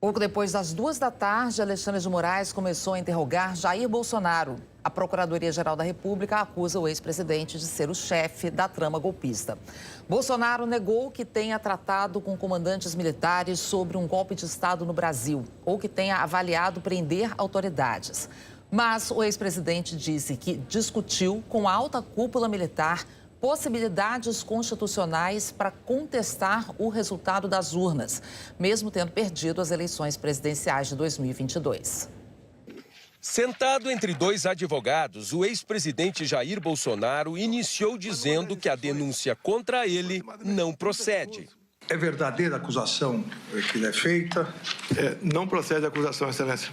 Pouco depois das 14h, Alexandre de Moraes começou a interrogar Jair Bolsonaro. A Procuradoria-Geral da República acusa o ex-presidente de ser o chefe da trama golpista. Bolsonaro negou que tenha tratado com comandantes militares sobre um golpe de Estado no Brasil ou que tenha avaliado prender autoridades. Mas o ex-presidente disse que discutiu com a alta cúpula militar possibilidades constitucionais para contestar o resultado das urnas, mesmo tendo perdido as eleições presidenciais de 2022. Sentado entre dois advogados, o ex-presidente Jair Bolsonaro iniciou dizendo que a denúncia contra ele não procede. É verdadeira a acusação que lhe é feita? Não procede a acusação, Excelência.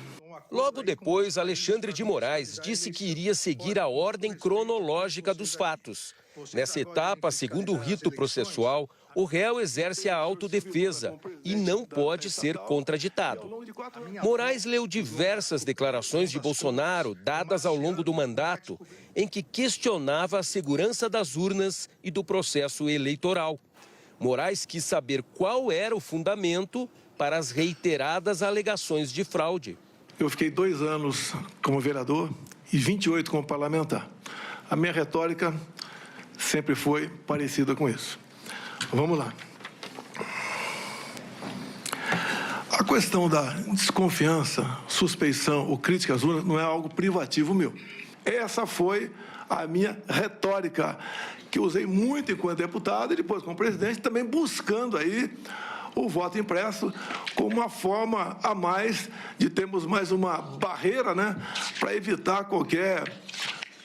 Logo depois, Alexandre de Moraes disse que iria seguir a ordem cronológica dos fatos. Nessa etapa, segundo o rito processual, o réu exerce a autodefesa e não pode ser contraditado. Moraes leu diversas declarações de Bolsonaro dadas ao longo do mandato, em que questionava a segurança das urnas e do processo eleitoral. Moraes quis saber qual era o fundamento para as reiteradas alegações de fraude. Eu fiquei 2 anos como vereador e 28 como parlamentar. A minha retórica sempre foi parecida com isso. Vamos lá. A questão da desconfiança, suspeição ou crítica às urnas não é algo privativo meu. Essa foi a minha retórica, que eu usei muito enquanto deputado e depois como presidente, também buscando aí o voto impresso como uma forma a mais de termos mais uma barreira, para evitar qualquer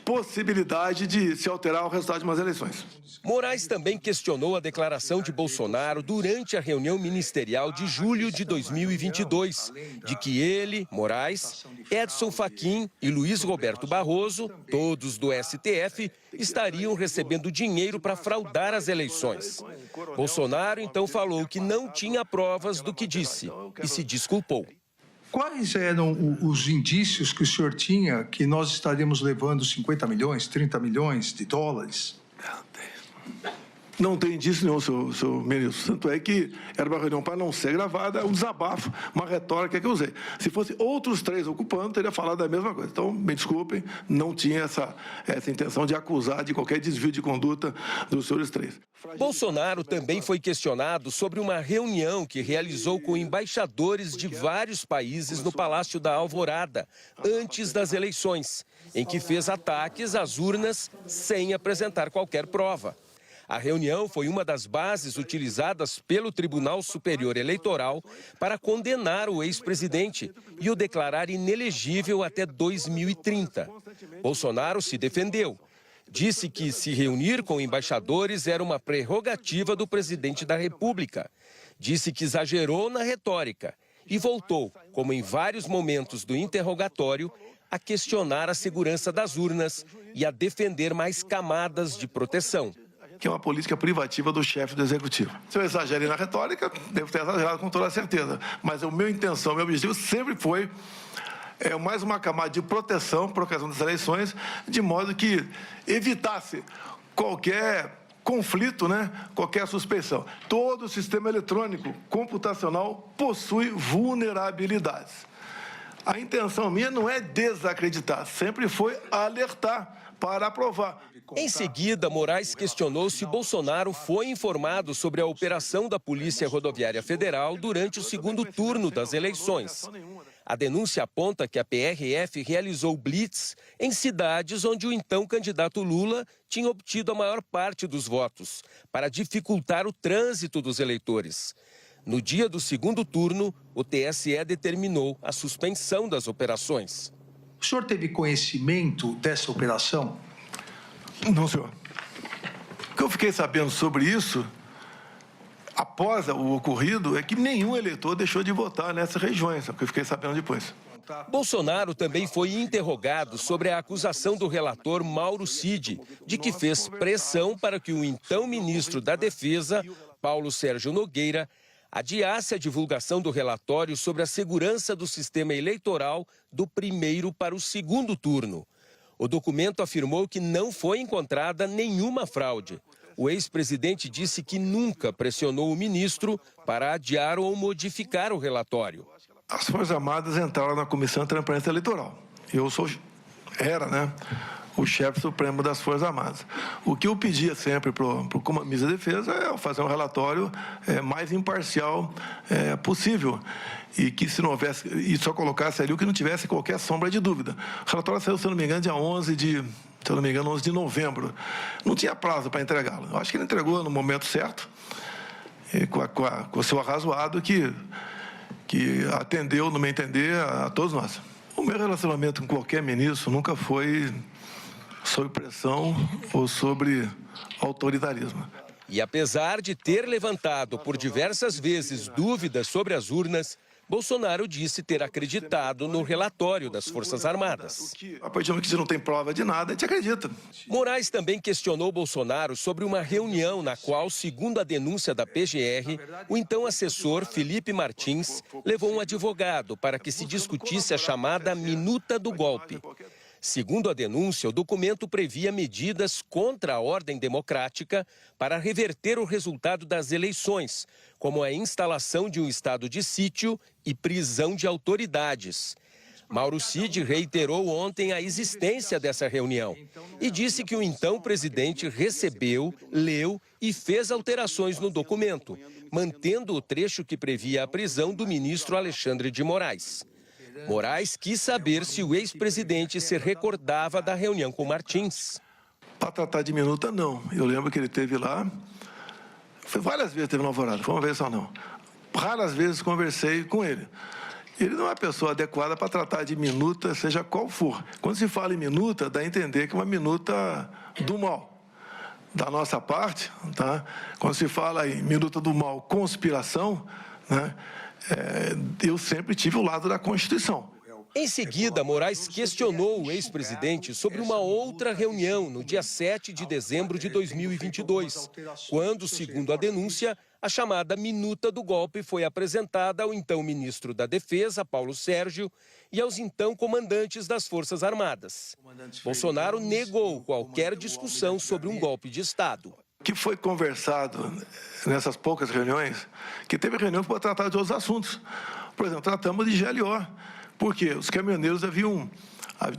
possibilidade de se alterar o resultado de umas eleições. Moraes também questionou a declaração de Bolsonaro durante a reunião ministerial de julho de 2022, de que ele, Moraes, Edson Fachin e Luiz Roberto Barroso, todos do STF, estariam recebendo dinheiro para fraudar as eleições. Bolsonaro então falou que não tinha provas do que disse e se desculpou. Quais eram os indícios que o senhor tinha que nós estaríamos levando 50 milhões, 30 milhões de dólares? Não tem indício nenhum, senhor ministro. Tanto é que era uma reunião para não ser gravada, um desabafo, uma retórica que eu usei. Se fosse outros 3 ocupando, teria falado a mesma coisa. Então, me desculpem, não tinha essa intenção de acusar de qualquer desvio de conduta dos senhores 3. Bolsonaro também foi questionado sobre uma reunião que realizou com embaixadores de vários países no Palácio da Alvorada, antes das eleições, em que fez ataques às urnas sem apresentar qualquer prova. A reunião foi uma das bases utilizadas pelo Tribunal Superior Eleitoral para condenar o ex-presidente e o declarar inelegível até 2030. Bolsonaro se defendeu. Disse que se reunir com embaixadores era uma prerrogativa do presidente da República. Disse que exagerou na retórica e voltou, como em vários momentos do interrogatório, a questionar a segurança das urnas e a defender mais camadas de proteção. Que é uma política privativa do chefe do Executivo. Se eu exagerei na retórica, devo ter exagerado com toda certeza. Mas a minha intenção, meu objetivo sempre foi mais uma camada de proteção por ocasião das eleições, de modo que evitasse qualquer conflito, qualquer suspeição. Todo o sistema eletrônico computacional possui vulnerabilidades. A intenção minha não é desacreditar, sempre foi alertar para aprovar. Em seguida, Moraes questionou se Bolsonaro foi informado sobre a operação da Polícia Rodoviária Federal durante o segundo turno das eleições. A denúncia aponta que a PRF realizou blitz em cidades onde o então candidato Lula tinha obtido a maior parte dos votos, para dificultar o trânsito dos eleitores. No dia do segundo turno, o TSE determinou a suspensão das operações. O senhor teve conhecimento dessa operação? Não, senhor. O que eu fiquei sabendo sobre isso, após o ocorrido, é que nenhum eleitor deixou de votar nessas regiões, é o que eu fiquei sabendo depois. Bolsonaro também foi interrogado sobre a acusação do relator Mauro Cid, de que fez pressão para que o então ministro da Defesa, Paulo Sérgio Nogueira, adiasse a divulgação do relatório sobre a segurança do sistema eleitoral do primeiro para o segundo turno. O documento afirmou que não foi encontrada nenhuma fraude. O ex-presidente disse que nunca pressionou o ministro para adiar ou modificar o relatório. As Forças Armadas entraram na Comissão de Transparência Eleitoral. Eu era, né, o chefe supremo das Forças Armadas. O que eu pedia sempre para o Ministro da Defesa é fazer um relatório mais imparcial possível e que, se não houvesse, e só colocasse ali o que não tivesse qualquer sombra de dúvida. O relatório saiu, se eu não me engano, dia 11 de novembro. Não tinha prazo para entregá-lo. Eu acho que ele entregou no momento certo, com o seu arrazoado, que atendeu, no meu entender, a todos nós. O meu relacionamento com qualquer ministro nunca foi sob pressão ou sobre autoritarismo. E apesar de ter levantado por diversas vezes dúvidas sobre as urnas, Bolsonaro disse ter acreditado no relatório das Forças Armadas. A partir do momento que você não tem prova de nada, a gente acredita. Moraes também questionou Bolsonaro sobre uma reunião na qual, segundo a denúncia da PGR, o então assessor Felipe Martins levou um advogado para que se discutisse a chamada minuta do golpe. Segundo a denúncia, o documento previa medidas contra a ordem democrática para reverter o resultado das eleições, como a instalação de um estado de sítio e prisão de autoridades. Mauro Cid reiterou ontem a existência dessa reunião e disse que o então presidente recebeu, leu e fez alterações no documento, mantendo o trecho que previa a prisão do ministro Alexandre de Moraes. Moraes quis saber se o ex-presidente se recordava da reunião com Martins. Para tratar de minuta, não. Eu lembro que ele esteve lá, várias vezes teve na Alvorada, foi uma vez só não. Raras vezes conversei com ele. Ele não é uma pessoa adequada para tratar de minuta, seja qual for. Quando se fala em minuta, dá a entender que é uma minuta do mal. Da nossa parte, tá? Quando se fala em minuta do mal, conspiração, né? Eu sempre tive o lado da Constituição. Em seguida, Moraes questionou o ex-presidente sobre uma outra reunião no dia 7 de dezembro de 2022, quando, segundo a denúncia, a chamada minuta do golpe foi apresentada ao então ministro da Defesa, Paulo Sérgio, e aos então comandantes das Forças Armadas. Bolsonaro negou qualquer discussão sobre um golpe de Estado. O que foi conversado nessas poucas reuniões, que teve reunião para tratar de outros assuntos. Por exemplo, tratamos de GLO, porque os caminhoneiros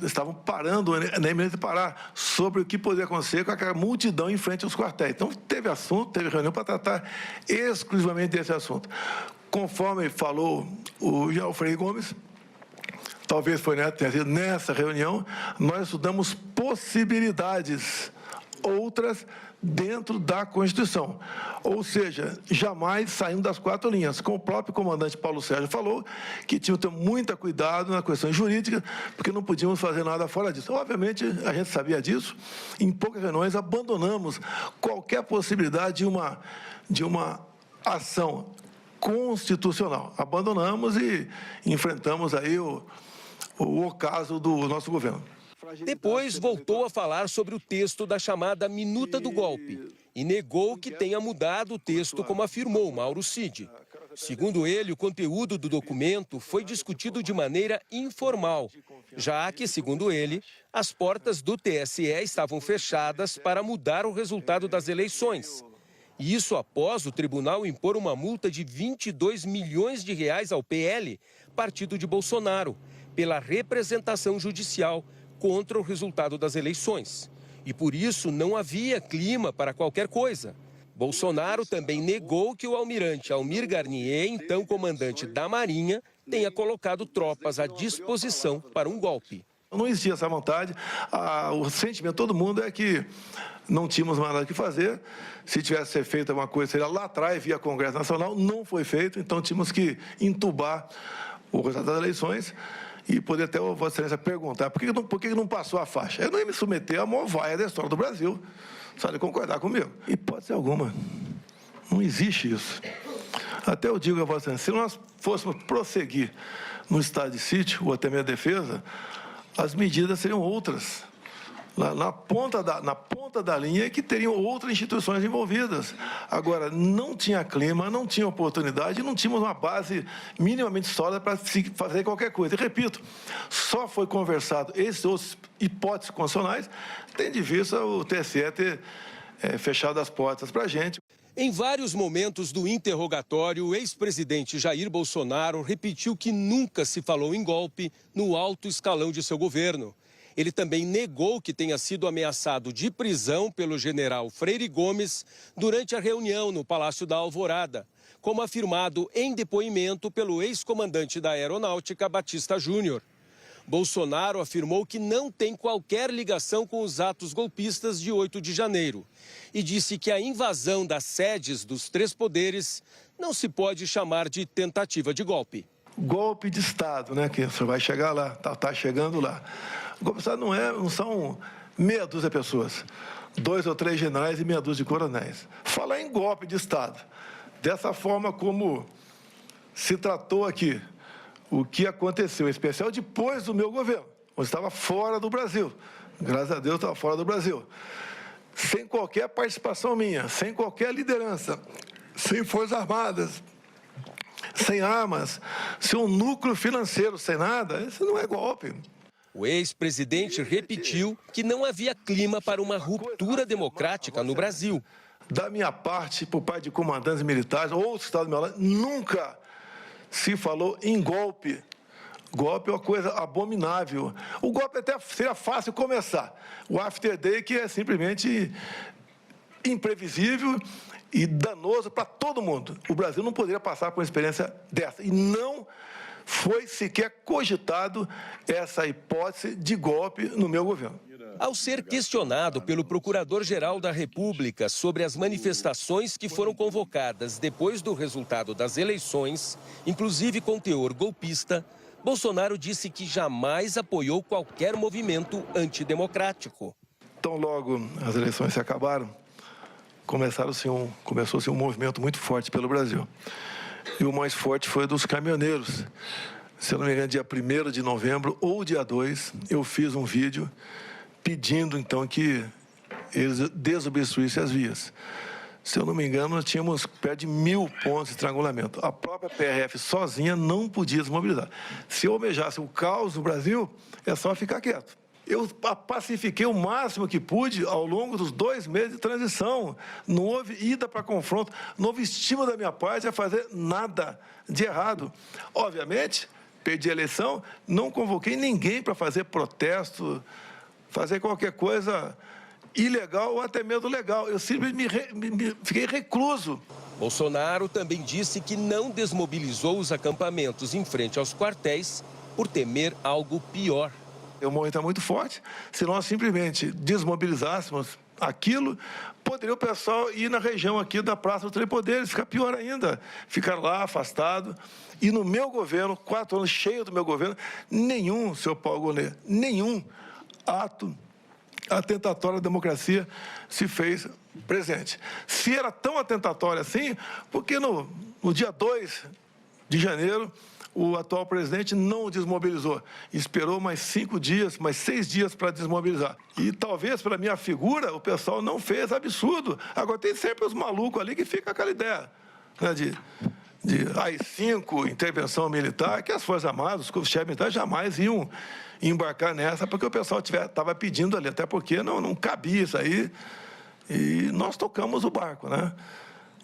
estavam parando, na iminência de parar, sobre o que poderia acontecer com aquela multidão em frente aos quartéis. Então, teve assunto, teve reunião para tratar exclusivamente desse assunto. Conforme falou o Alfredo Gomes, talvez tenha sido nessa reunião, nós estudamos possibilidades outras dentro da Constituição. Ou seja, jamais saindo das quatro linhas. Como o próprio comandante Paulo Sérgio falou, que tinha que ter muito cuidado na questão jurídica, porque não podíamos fazer nada fora disso. Obviamente, a gente sabia disso. Em poucas reuniões, abandonamos qualquer possibilidade de uma ação constitucional. Abandonamos e enfrentamos aí o ocaso do nosso governo. Depois voltou a falar sobre o texto da chamada minuta do golpe e negou que tenha mudado o texto, como afirmou Mauro Cid. Segundo ele, o conteúdo do documento foi discutido de maneira informal, já que, segundo ele, as portas do TSE estavam fechadas para mudar o resultado das eleições. E isso após o tribunal impor uma multa de 22 milhões de reais ao PL, partido de Bolsonaro, pela representação judicial contra o resultado das eleições. E por isso não havia clima para qualquer coisa. Bolsonaro também negou que o almirante Almir Garnier, então comandante da Marinha, tenha colocado tropas à disposição para um golpe. Não existia essa vontade. O sentimento de todo mundo é que não tínhamos mais nada o que fazer. Se tivesse ser feito alguma coisa, seria lá atrás, via Congresso Nacional. Não foi feito, então tínhamos que entubar o resultado das eleições e poder até a Vossa Excelência perguntar por que não passou a faixa. Eu não ia me submeter à maior vaia da história do Brasil, só de concordar comigo. Hipótese alguma. Não existe isso. Até eu digo a Vossa Excelência, se nós fôssemos prosseguir no estado de sítio, ou até mesmo defesa, as medidas seriam outras. Na ponta da linha é que teriam outras instituições envolvidas. Agora, não tinha clima, não tinha oportunidade, não tínhamos uma base minimamente sólida para fazer qualquer coisa. E, repito, só foi conversado esses outros hipóteses constitucionais, tendo de vista o TSE ter fechado as portas para a gente. Em vários momentos do interrogatório, o ex-presidente Jair Bolsonaro repetiu que nunca se falou em golpe no alto escalão de seu governo. Ele também negou que tenha sido ameaçado de prisão pelo general Freire Gomes durante a reunião no Palácio da Alvorada, como afirmado em depoimento pelo ex-comandante da Aeronáutica, Batista Júnior. Bolsonaro afirmou que não tem qualquer ligação com os atos golpistas de 8 de janeiro e disse que a invasão das sedes dos três poderes não se pode chamar de tentativa de golpe. Golpe de Estado, né? Que você vai chegar lá, tá chegando lá. O golpe de Estado não são meia dúzia de pessoas, 2 ou 3 generais e meia dúzia de coronéis. Falar em golpe de Estado, dessa forma como se tratou aqui, o que aconteceu, em especial depois do meu governo, onde estava fora do Brasil. Graças a Deus estava fora do Brasil. Sem qualquer participação minha, sem qualquer liderança, sem Forças Armadas, sem armas, sem um núcleo financeiro, sem nada, isso não é golpe. O ex-presidente repetiu que não havia clima para uma ruptura democrática no Brasil. Da minha parte, por parte de comandantes militares, outros que estavam do meu lado, nunca se falou em golpe. Golpe é uma coisa abominável. O golpe até seria fácil começar. O after day, que é simplesmente imprevisível e danoso para todo mundo. O Brasil não poderia passar por uma experiência dessa. E não foi sequer cogitado essa hipótese de golpe no meu governo. Ao ser questionado pelo Procurador-Geral da República sobre as manifestações que foram convocadas depois do resultado das eleições, inclusive com teor golpista, Bolsonaro disse que jamais apoiou qualquer movimento antidemocrático. Então, logo as eleições se acabaram, começou-se um movimento muito forte pelo Brasil. E o mais forte foi dos caminhoneiros. Se eu não me engano, dia 1º de novembro ou dia 2, eu fiz um vídeo pedindo, então, que eles desobstruíssem as vias. Se eu não me engano, nós tínhamos perto de 1000 pontos de estrangulamento. A própria PRF sozinha não podia desmobilizar. Se eu almejasse o caos no Brasil, é só ficar quieto. Eu pacifiquei o máximo que pude ao longo dos 2 meses de transição. Não houve ida para confronto, não houve estímulo da minha parte a fazer nada de errado. Obviamente, perdi a eleição, não convoquei ninguém para fazer protesto, fazer qualquer coisa ilegal ou até mesmo legal. Eu simplesmente fiquei recluso. Bolsonaro também disse que não desmobilizou os acampamentos em frente aos quartéis por temer algo pior. O momento está muito forte. Se nós simplesmente desmobilizássemos aquilo, poderia o pessoal ir na região aqui da Praça dos Três Poderes, ficar pior ainda, ficar lá afastado. E no meu governo, 4 anos cheio do meu governo, nenhum, senhor Paulo Gonet, nenhum ato atentatório à democracia se fez presente. Se era tão atentatório assim, porque no dia 2 de janeiro, o atual presidente não o desmobilizou. Esperou mais 5 dias, mais 6 dias para desmobilizar. E talvez, pela minha figura, o pessoal não fez absurdo. Agora, tem sempre os malucos ali que ficam aquela ideia, né, de AI-5, intervenção militar, que as Forças Armadas, os chefes militares jamais iam embarcar nessa, porque o pessoal estava pedindo ali, até porque não cabia isso aí. E nós tocamos o barco, né?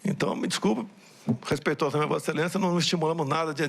Então, me desculpa, respeitosamente, Vossa Excelência, não estimulamos nada de